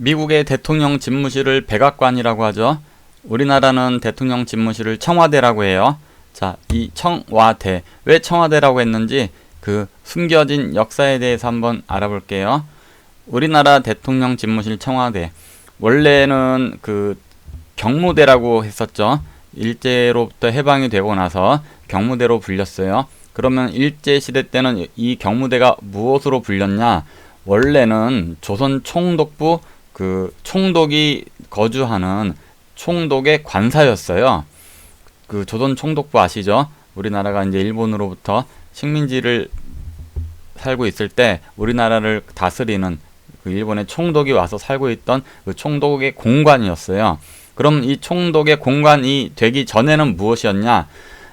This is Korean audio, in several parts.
미국의 대통령 집무실을 백악관이라고 하죠. 우리나라는 대통령 집무실을 청와대라고 해요. 자, 이 청와대, 왜 청와대라고 했는지 그 숨겨진 역사에 대해서 한번 알아볼게요. 우리나라 대통령 집무실 청와대, 원래는 그 경무대라고 했었죠. 일제로부터 해방이 되고 나서 경무대로 불렸어요. 그러면 일제시대 때는 이 경무대가 무엇으로 불렸냐? 원래는 조선 총독부 그 총독이 거주하는 총독의 관사였어요. 그 조선 총독부 아시죠? 우리나라가 이제 일본으로부터 식민지를 살고 있을 때 우리나라를 다스리는 그 일본의 총독이 와서 살고 있던 그 총독의 공관이었어요. 그럼 이 총독의 공관이 되기 전에는 무엇이었냐?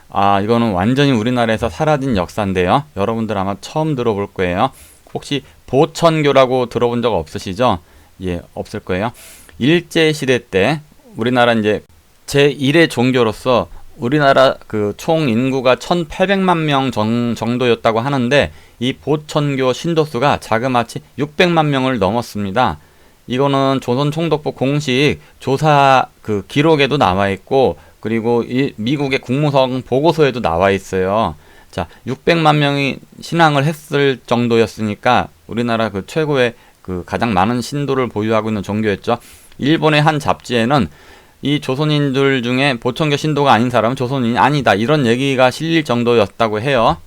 아, 이거는 완전히 우리나라에서 사라진 역사인데요. 여러분들 아마 처음 들어볼 거예요. 혹시 보천교라고 들어본 적 없으시죠? 예, 없을 거예요. 일제시대 때 우리나라 이제 제1의 종교로서 우리나라 그 총 인구가 1800만 명 정도였다고 하는데 이 보천교 신도수가 자그마치 600만 명을 넘었습니다. 이거는 조선 총독부 공식 조사 그 기록에도 나와 있고 그리고 미국의 국무성 보고서에도 나와 있어요. 자, 600만 명이 신앙을 했을 정도였으니까 우리나라 그 최고의 그 가장 많은 신도를 보유하고 있는 종교였죠. 일본의 한 잡지에는 이 조선인들 중에 보천교 신도가 아닌 사람은 조선인이 아니다, 이런 얘기가 실릴 정도였다고 해요.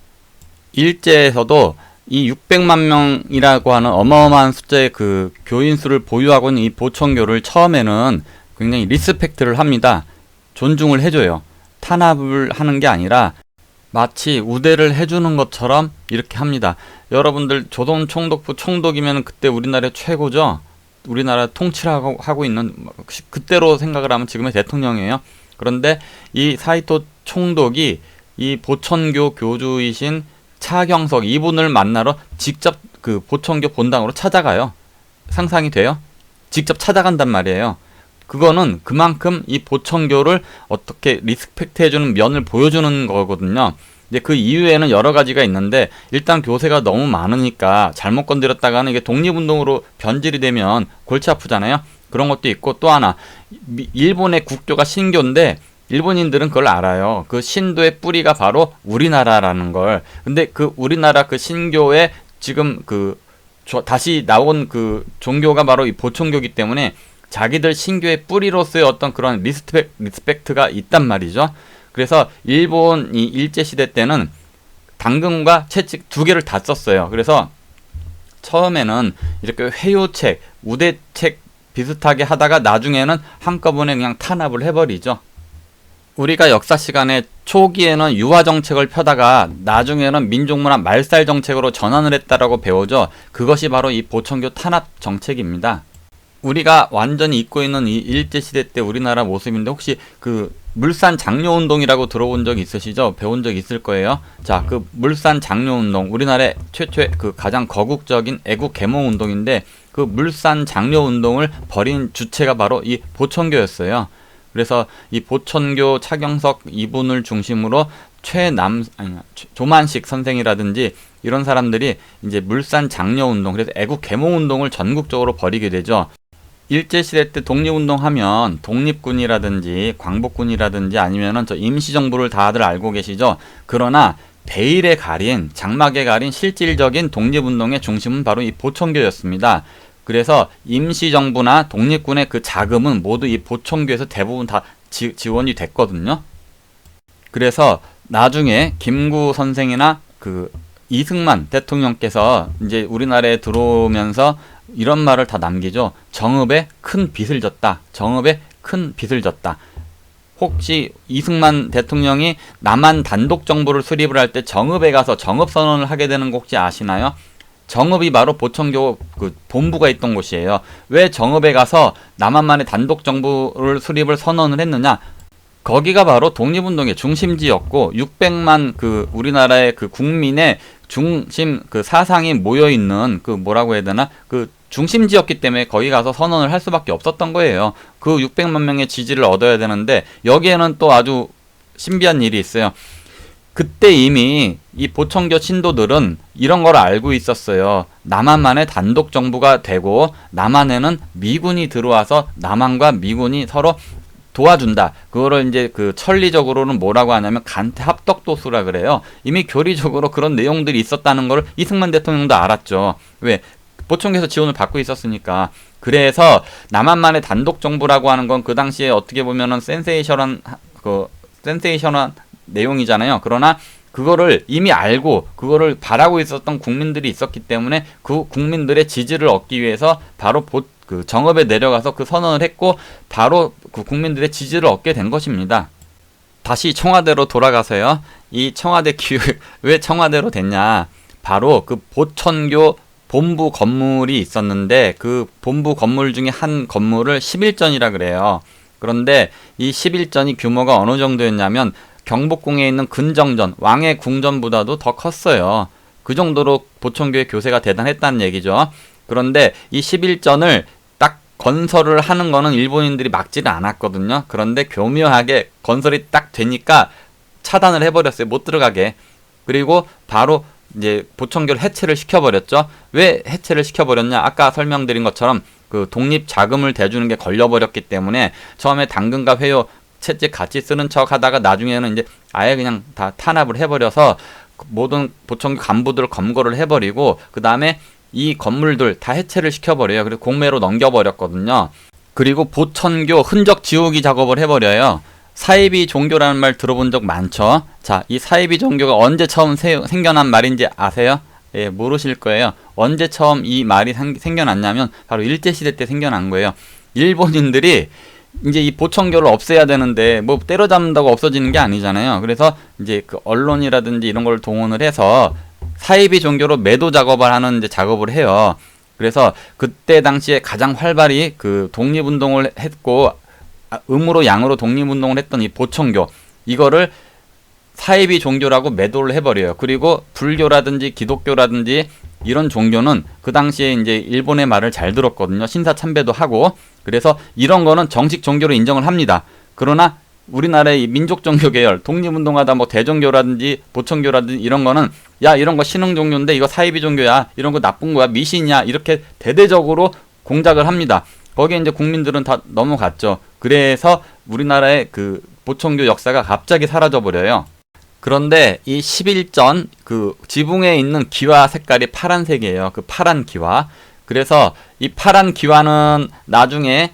일제에서도 이 600만 명이라고 하는 어마어마한 숫자의 그 교인 수를 보유하고 있는 이 보천교를 처음에는 굉장히 리스펙트를 합니다. 존중을 해줘요. 탄압을 하는 게 아니라 마치 우대를 해주는 것처럼 이렇게 합니다. 여러분들 조선 총독부 총독이면 그때 우리나라의 최고죠. 우리나라 통치를 하고 있는, 그때로 생각을 하면 지금의 대통령이에요. 그런데 이 사이토 총독이 이 보천교 교주이신 차경석 이분을 만나러 직접 그 보천교 본당으로 찾아가요. 상상이 돼요? 직접 찾아간단 말이에요. 그거는 그만큼 이 보천교를 어떻게 리스펙트 해주는 면을 보여주는 거거든요. 이제 그 이유에는 여러 가지가 있는데, 일단 교세가 너무 많으니까 잘못 건드렸다가는 이게 독립운동으로 변질이 되면 골치 아프잖아요. 그런 것도 있고, 또 하나, 일본의 국교가 신교인데 일본인들은 그걸 알아요. 그 신도의 뿌리가 바로 우리나라라는 걸. 근데 그 우리나라 그 신교에 지금 그 다시 나온 그 종교가 바로 이 보천교이기 때문에 자기들 신교의 뿌리로서의 어떤 그런 리스펙트가 있단 말이죠. 그래서 일본이 일제시대 때는 당근과 채찍 두 개를 다 썼어요. 그래서 처음에는 이렇게 회유책, 우대책 비슷하게 하다가 나중에는 한꺼번에 그냥 탄압을 해버리죠. 우리가 역사 시간에 초기에는 유화 정책을 펴다가 나중에는 민족문화 말살 정책으로 전환을 했다라고 배우죠. 그것이 바로 이 보천교 탄압 정책입니다. 우리가 완전히 잊고 있는 이 일제시대 때 우리나라 모습인데, 혹시 그 물산 장려운동이라고 들어본 적 있으시죠? 배운 적 있을 거예요. 자, 그 물산 장려운동, 우리나라의 최초의 그 가장 거국적인 애국 계몽운동인데, 그 물산 장려운동을 벌인 주체가 바로 이 보천교였어요. 그래서 이 보천교 차경석 이분을 중심으로 조만식 선생이라든지 이런 사람들이 이제 물산 장려운동, 그래서 애국 계몽운동을 전국적으로 벌이게 되죠. 일제시대 때 독립운동하면 독립군이라든지 광복군이라든지 아니면은 저 임시정부를 다들 알고 계시죠. 그러나 베일에 가린, 장막에 가린 실질적인 독립운동의 중심은 바로 이 보천교였습니다. 그래서 임시정부나 독립군의 그 자금은 모두 이 보천교에서 대부분 다 지원이 됐거든요. 그래서 나중에 김구 선생이나 그 이승만 대통령께서 이제 우리나라에 들어오면서 이런 말을 다 남기죠. 정읍에 큰 빚을 졌다. 정읍에 큰 빚을 졌다. 혹시 이승만 대통령이 남한 단독 정부를 수립을 할 때 정읍에 가서 정읍 선언을 하게 되는 거 혹시 아시나요? 정읍이 바로 보천교 그 본부가 있던 곳이에요. 왜 정읍에 가서 남한만의 단독 정부를 수립을 선언을 했느냐? 거기가 바로 독립운동의 중심지였고 600만 그 우리나라의 그 국민의 중심 그 사상이 모여 있는 그 뭐라고 해야 되나? 그 중심지였기 때문에 거기 가서 선언을 할 수밖에 없었던 거예요. 그 600만 명의 지지를 얻어야 되는데, 여기에는 또 아주 신비한 일이 있어요. 그때 이미 이 보청교 신도들은 이런 걸 알고 있었어요. 남한만의 단독 정부가 되고 남한에는 미군이 들어와서 남한과 미군이 서로 도와준다. 그거를 이제 그 천리적으로는 뭐라고 하냐면 간태 합덕도수라 그래요. 이미 교리적으로 그런 내용들이 있었다는 걸 이승만 대통령도 알았죠. 왜? 보청교에서 지원을 받고 있었으니까. 그래서 남한만의 단독 정부라고 하는 건 그 당시에 어떻게 보면은 센세이션한 내용이잖아요. 그러나 그거를 이미 알고 그거를 바라고 있었던 국민들이 있었기 때문에 그 국민들의 지지를 얻기 위해서 바로 그 정읍에 내려가서 그 선언을 했고 바로 그 국민들의 지지를 얻게 된 것입니다. 다시 청와대로 돌아가서요. 이 청와대 기획 왜 청와대로 됐냐? 바로 그 보천교 본부 건물이 있었는데 그 본부 건물 중에 한 건물을 11전이라 그래요. 그런데 이 11전이 규모가 어느 정도였냐면 경복궁에 있는 근정전, 왕의 궁전보다도 더 컸어요. 그 정도로 보청교의 교세가 대단했다는 얘기죠. 그런데 이 11전을 딱 건설을 하는 거는 일본인들이 막지를 않았거든요. 그런데 교묘하게 건설이 딱 되니까 차단을 해버렸어요. 못 들어가게. 그리고 바로 이제 보청교를 해체를 시켜버렸죠. 왜 해체를 시켜버렸냐? 아까 설명드린 것처럼 그 독립 자금을 대주는 게 걸려버렸기 때문에 처음에 당근과 회요 채찍 같이 쓰는 척 하다가 나중에는 이제 아예 그냥 다 탄압을 해버려서 모든 보청교 간부들을 검거를 해버리고 그 다음에 이 건물들 다 해체를 시켜버려요. 그리고 공매로 넘겨버렸거든요. 그리고 보천교 흔적 지우기 작업을 해버려요. 사이비 종교라는 말 들어본 적 많죠? 자, 이 사이비 종교가 언제 처음 생겨난 말인지 아세요? 예, 모르실 거예요. 언제 처음 이 말이 생겨났냐면 바로 일제시대 때 생겨난 거예요. 일본인들이 이제 이 보청교를 없애야 되는데 뭐 때려잡는다고 없어지는 게 아니잖아요. 그래서 이제 그 언론이라든지 이런 걸 동원을 해서 사이비 종교로 매도 작업을 하는 이제 작업을 해요. 그래서 그때 당시에 가장 활발히 그 독립운동을 했고 음으로 양으로 독립운동을 했던 이 보청교 이거를 사이비 종교라고 매도를 해버려요. 그리고 불교라든지 기독교라든지 이런 종교는 그 당시에 이제 일본의 말을 잘 들었거든요. 신사참배도 하고. 그래서 이런 거는 정식 종교로 인정을 합니다. 그러나 우리나라의 민족 종교 계열, 독립운동하다 뭐 대종교라든지 보청교라든지 이런 거는 야 이런 거 신흥 종교인데 이거 사이비 종교야. 이런 거 나쁜 거야. 미신이야. 이렇게 대대적으로 공작을 합니다. 거기에 이제 국민들은 다 넘어갔죠. 그래서 우리나라의 그 보청교 역사가 갑자기 사라져 버려요. 그런데 이 11전 그 지붕에 있는 기와 색깔이 파란색이에요. 그 파란 기와. 그래서 이 파란 기와는 나중에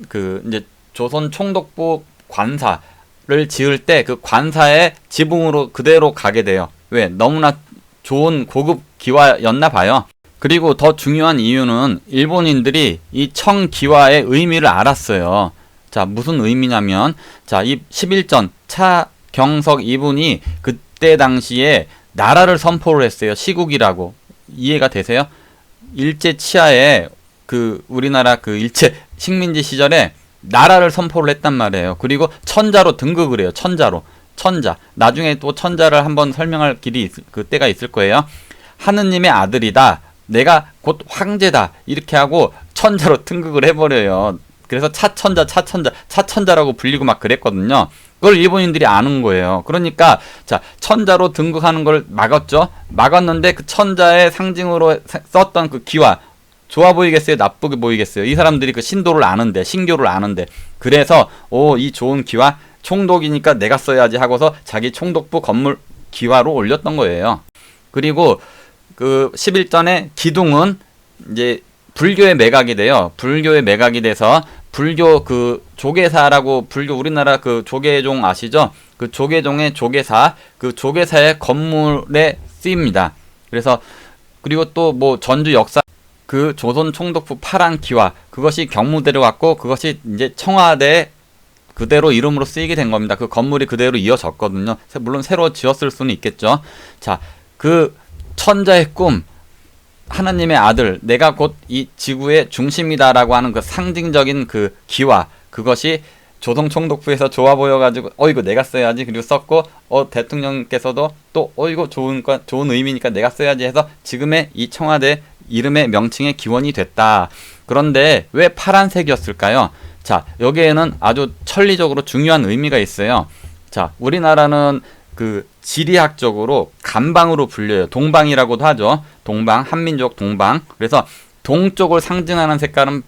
그 이제 조선 총독부 관사를 지을 때 그 관사의 지붕으로 그대로 가게 돼요. 왜? 너무나 좋은 고급 기와였나 봐요. 그리고 더 중요한 이유는 일본인들이 이 청기와의 의미를 알았어요. 자, 무슨 의미냐면 자, 이 11전 차경석 이분이 그때 당시에 나라를 선포를 했어요. 시국이라고. 이해가 되세요? 일제 치하에 그 우리나라 그 일제 식민지 시절에 나라를 선포를 했단 말이에요. 그리고 천자로 등극을 해요. 천자로. 천자. 나중에 또 천자를 한번 설명할 그때가 있을 거예요. 하느님의 아들이다. 내가 곧 황제다. 이렇게 하고 천자로 등극을 해버려요. 그래서 차천자라고 불리고 막 그랬거든요. 그걸 일본인들이 아는 거예요. 그러니까 자, 천자로 등극하는 걸 막았죠. 막았는데 그 천자의 상징으로 썼던 그 기와 좋아 보이겠어요? 나쁘게 보이겠어요? 이 사람들이 그 신도를 아는데, 신교를 아는데. 그래서 이 좋은 기와 총독이니까 내가 써야지 하고서 자기 총독부 건물 기와로 올렸던 거예요. 그리고 그 11전의 기둥은 이제 불교의 매각이 돼요. 불교의 매각이 돼서 불교 그 조계사라고 불교 우리나라 그 조계종 아시죠? 그 조계종의 조계사, 그 조계사의 건물에 쓰입니다. 그래서 그리고 또 뭐 전주 역사 그 조선 총독부 파란 기와 그것이 경무대로 갔고 그것이 이제 청와대 그대로 이름으로 쓰이게 된 겁니다. 그 건물이 그대로 이어졌거든요. 물론 새로 지었을 수는 있겠죠. 자, 그 천자의 꿈, 하나님의 아들, 내가 곧 이 지구의 중심이다라고 하는 그 상징적인 그 기와, 그것이 조선 총독부에서 좋아 보여가지고, 이거 내가 써야지. 그리고 썼고, 대통령께서도 또, 이거 좋은 의미니까 내가 써야지 해서 지금의 이 청와대 이름의 명칭의 기원이 됐다. 그런데 왜 파란색이었을까요? 자, 여기에는 아주 천리적으로 중요한 의미가 있어요. 자, 우리나라는 그 지리학적으로 간방으로 불려요. 동방이라고도 하죠. 동방, 한민족 동방. 그래서 동쪽을 상징하는 색깔은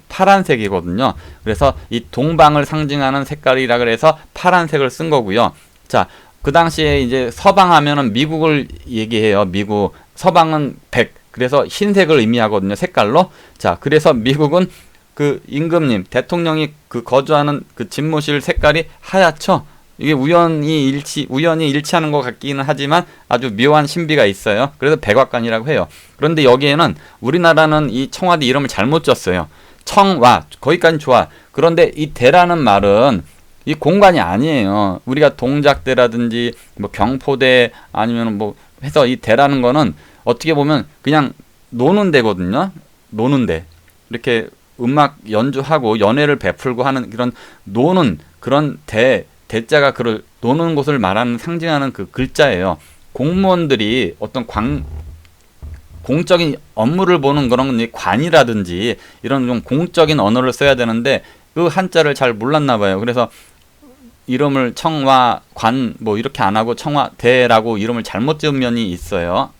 파란색이거든요. 그래서 이 동방을 상징하는 색깔이라 그래서 파란색을 쓴 거고요. 자, 그 당시에 이제 서방 하면은 미국을 얘기해요. 미국. 서방은 백. 그래서 흰색을 의미하거든요. 색깔로. 자, 그래서 미국은 그 임금님, 대통령이 그 거주하는 그 집무실 색깔이 하얗죠. 이게 우연히 일치하는 것 같기는 하지만 아주 묘한 신비가 있어요. 그래서 백악관이라고 해요. 그런데 여기에는 우리나라는 이 청와대 이름을 잘못 줬어요. 청와, 거기까지 좋아. 그런데 이 대라는 말은 이 공간이 아니에요. 우리가 동작대라든지 뭐 경포대 아니면 뭐 해서 이 대라는 거는 어떻게 보면 그냥 노는 데거든요. 노는 데. 이렇게 음악 연주하고 연회를 베풀고 하는 그런 노는 그런 대자가 그걸 노는 곳을 말하는 상징하는 그 글자예요. 공무원들이 어떤 공적인 업무를 보는 그런 관이라든지 이런 좀 공적인 언어를 써야 되는데 그 한자를 잘 몰랐나 봐요. 그래서 이름을 청와관 뭐 이렇게 안 하고 청와대라고 이름을 잘못 지은 면이 있어요.